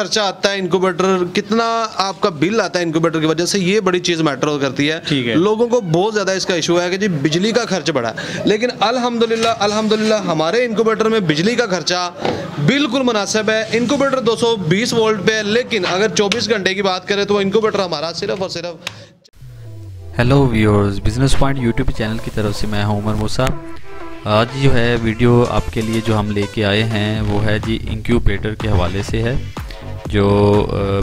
खर्चा आता है इनक्यूबेटर, कितना आपका बिल आता है इनक्यूबेटर की वजह से, ये बड़ी चीज़ मैटर करती है। लोगों को बहुत ज़्यादा इसका इशू है कि जी बिजली का खर्च बढ़ा है, लेकिन अल्हम्दुलिल्लाह हमारे इनक्यूबेटर में बिजली का खर्चा बिल्कुल मुनासिब है। इनक्यूबेटर 220 वोल्ट पे है, लेकिन अगर 24 घंटे की बात करें तो इनक्यूबेटर हमारा सिर्फ और सिर्फ। Hello viewers, business point YouTube channel की तरफ से मैं हूं उमर मूसा। आज जो है वीडियो आपके लिए जो हम लेके आए हैं वो है जी इंक्यूबेटर के हवाले से है। जो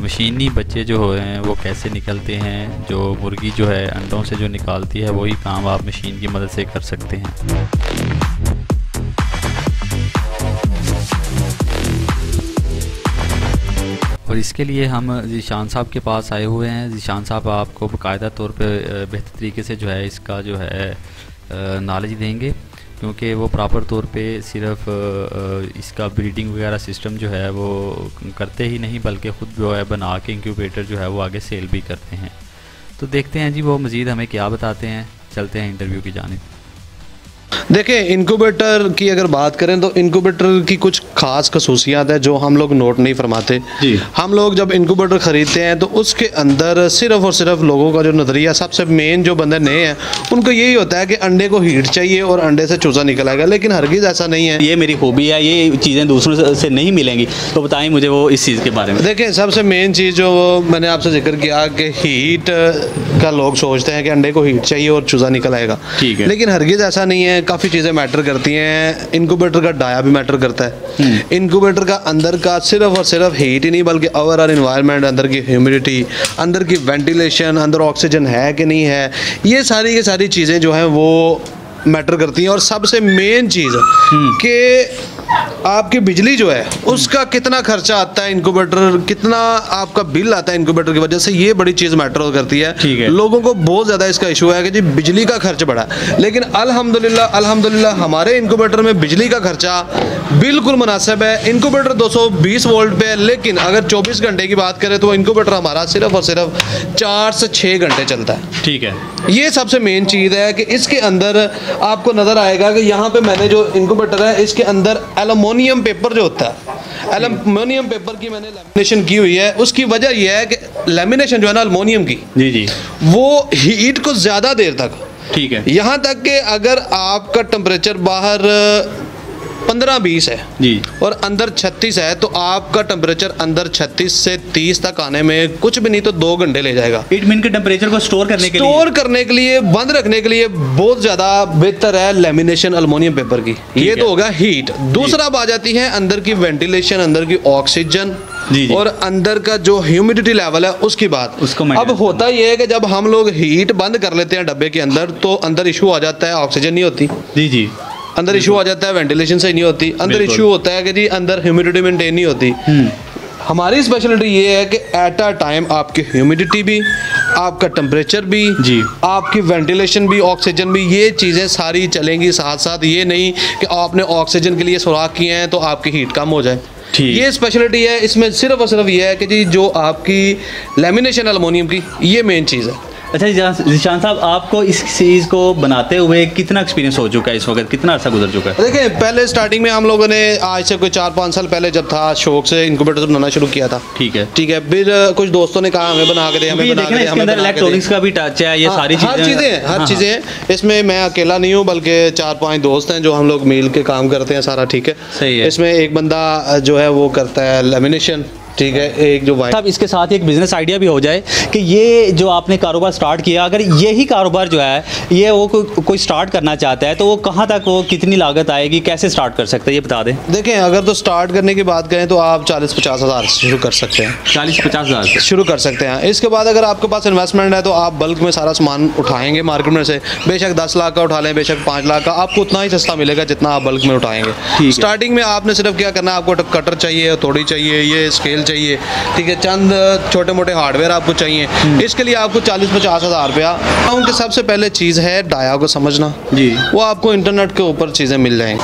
मशीनी बच्चे जो हैं वो कैसे निकलते हैं, जो मुर्गी जो है अंडों से जो निकालती है वही काम आप मशीन की मदद से कर सकते हैं। और इसके लिए हम ज़ीशान साहब के पास आए हुए हैं। ज़ीशान साहब आपको बाकायदा तौर पे बेहतर तरीके से जो है इसका जो है नॉलेज देंगे, क्योंकि वो प्रॉपर तौर पे सिर्फ इसका ब्रीडिंग वगैरह सिस्टम जो है वो करते ही नहीं, बल्कि ख़ुद जो है बना के इंक्यूबेटर जो है वो आगे सेल भी करते हैं। तो देखते हैं जी वो मज़ीद हमें क्या बताते हैं। चलते हैं इंटरव्यू की जानिब। देखिए, इनक्यूबेटर की अगर बात करें तो इनक्यूबेटर की कुछ खास खसूसियात है जो हम लोग नोट नहीं फरमाते जी। हम लोग जब इनक्यूबेटर ख़रीदते हैं तो उसके अंदर सिर्फ और सिर्फ लोगों का जो नज़रिया, सबसे मेन जो बंदे नए हैं उनको यही होता है कि अंडे को हीट चाहिए और अंडे से चूज़ा निकल आएगा, लेकिन हरगिज़ ऐसा नहीं है। ये मेरी खूबी है, ये चीज़ें दूसरों से नहीं मिलेंगी, तो बताएं मुझे वो इस चीज़ के बारे में। देखिए, सबसे मेन चीज़ जो मैंने आपसे जिक्र किया कि हीट का लोग सोचते हैं कि अंडे को हीट चाहिए और चूज़ा निकल आएगा, ठीक है, लेकिन हरगिज़ ऐसा नहीं है। काफ़ी चीज़ें मैटर करती हैं। इनक्यूबेटर का डाया भी मैटर करता है। इनक्यूबेटर का अंदर का सिर्फ और सिर्फ हीट ही नहीं, बल्कि ओवरऑल एनवायरनमेंट, अंदर की ह्यूमिडिटी, अंदर की वेंटिलेशन, अंदर ऑक्सीजन है कि नहीं है, ये सारी की सारी चीज़ें जो हैं वो मैटर करती हैं। और सबसे मेन चीज़ कि आपकी बिजली जो है उसका कितना खर्चा आता है इनक्यूबेटर, कितना आपका बिल आता है इनक्यूबेटर की वजह से, ये बड़ी चीज़ मैटर करती है। लोगों को बहुत ज़्यादा इसका इशू है कि जी बिजली का खर्च बढ़ा है, लेकिन अल्हम्दुलिल्लाह हमारे इनक्यूबेटर में बिजली का खर्चा बिल्कुल मुनासिब है। इनक्यूबेटर 220 वोल्ट पे है, लेकिन अगर 24 घंटे की बात करें तो इनक्यूबेटर हमारा सिर्फ और सिर्फ 4 से 6 घंटे चलता है, ठीक है। ये सबसे मेन चीज़ है कि इसके अंदर आपको नज़र आएगा कि यहाँ पे मैंने जो इनक्यूबेटर है इसके अंदर एल्युमिनियम पेपर जो होता है, एल्युमिनियम पेपर की मैंने लैमिनेशन की हुई है। उसकी वजह यह है कि लैमिनेशन जो है ना एल्युमिनियम की, जी, वो हीट को ज़्यादा देर तक, ठीक है, यहाँ तक कि अगर आपका टेम्परेचर बाहर 15-20 है जी और अंदर 36 है, तो आपका टेम्परेचर अंदर 36 से 30 तक आने में कुछ भी नहीं तो 2 घंटे ले जाएगा। हीट के टेम्परेचर को स्टोर करने के लिए बंद रखने के लिए बहुत ज़्यादा बेहतर है लैमिनेशन एल्युमिनियम पेपर की। ये तो होगा हीट। दूसरा बात आती है अंदर की वेंटिलेशन, अंदर की ऑक्सीजन और अंदर का जो ह्यूमिडिटी लेवल है उसकी बात। अब होता ये है कि जब हम लोग हीट बंद कर लेते हैं डब्बे के अंदर तो अंदर इशू आ जाता है, ऑक्सीजन नहीं होती, जी, अंदर इशू आ जाता है, वेंटिलेशन सही नहीं होती, अंदर इशू होता है कि जी अंदर ह्यूमिडिटी मेंटेन नहीं होती। हमारी स्पेशलिटी ये है कि एट अ टाइम आपकी ह्यूमिडिटी भी, आपका टेम्परेचर भी जी, आपकी वेंटिलेशन भी, ऑक्सीजन भी, ये चीज़ें सारी चलेंगी साथ साथ। ये नहीं कि आपने ऑक्सीजन के लिए सुराख किए हैं तो आपकी हीट कम हो जाए। ये स्पेशलिटी है इसमें। सिर्फ और सिर्फ ये है कि जी जो आपकी लैमिनेशन एल्युमिनियम की, ये मेन चीज़ है। अच्छा ज़ीशान साहब, आपको इस चीज़ को बनाते हुए कितना एक्सपीरियंस हो चुका है इस वक्त, कितना अर्सा गुजर चुका है? देखिए, पहले स्टार्टिंग में हम लोगों ने आज से कोई 4-5 साल पहले जब था शौक से इनक्यूबेटर बनाना शुरू किया था, ठीक है, फिर कुछ दोस्तों ने कहा हमें बना के दे, हमें बना के दे, हमें इलेक्ट्रॉनिक्स का भी टच है, ये सारी हर चीज़ें हैं। इसमें मैं अकेला नहीं हूँ, बल्कि 4-5 दोस्त हैं जो हम लोग मिल के काम करते हैं सारा, ठीक है, सही है। इसमें एक बंदा जो है वो करता है लेमिनेशन, ठीक है, एक जो साहब इसके साथ एक बिजनेस आइडिया भी हो जाए कि ये जो आपने कारोबार स्टार्ट किया, अगर यही कारोबार जो है ये वो कोई स्टार्ट करना चाहता है तो वो कहाँ तक, वो कितनी लागत आएगी, कैसे स्टार्ट कर सकते हैं, ये बता दें। देखें, अगर तो स्टार्ट करने की बात करें तो आप 40-50 हज़ार से शुरू कर सकते हैं, 40-50 हज़ार से शुरू कर सकते हैं। इसके बाद अगर आपके पास इन्वेस्टमेंट है तो आप बल्क में सारा सामान उठाएंगे मार्केट में से, बेशक 10 लाख का उठा लें, बेशक 5 लाख का, आपको उतना ही सस्ता मिलेगा जितना आप बल्क में उठाएंगे। स्टार्टिंग में आपने सिर्फ क्या करना है, आपको कटर चाहिए, हथौड़ी चाहिए, ये स्केल चाहिए, ठीक है, चंद छोटे मोटे हार्डवेयर आपको चाहिए। इसके लिए आपको 40-50 हज़ार रुपया। उनके सबसे पहले चीज़ है डाया को समझना जी, वो आपको इंटरनेट के ऊपर चीज़ें मिल जाएंगी।